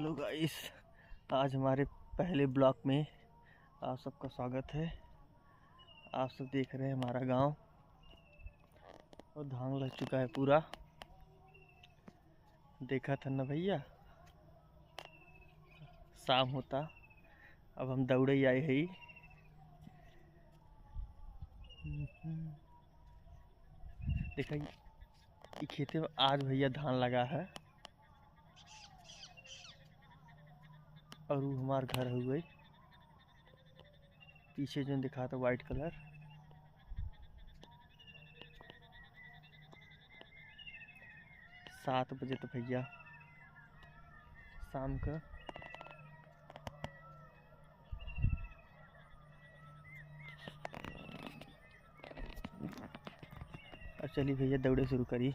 Hello guys, आज हमारे पहले ब्लॉग में आप सबका स्वागत है। आप सब देख रहे हैं हमारा गांव और धान लग चुका है पूरा। देखा था ना भैया, शाम होता अब हम दौड़े ही आए हैं। देखा ये खेते में आज भैया धान लगा है और वो हमार घर हुए पीछे जो दिखा था वाइट कलर। 7 बजे तो भैया शाम का। और चलिए भैया दौड़े शुरू करिए।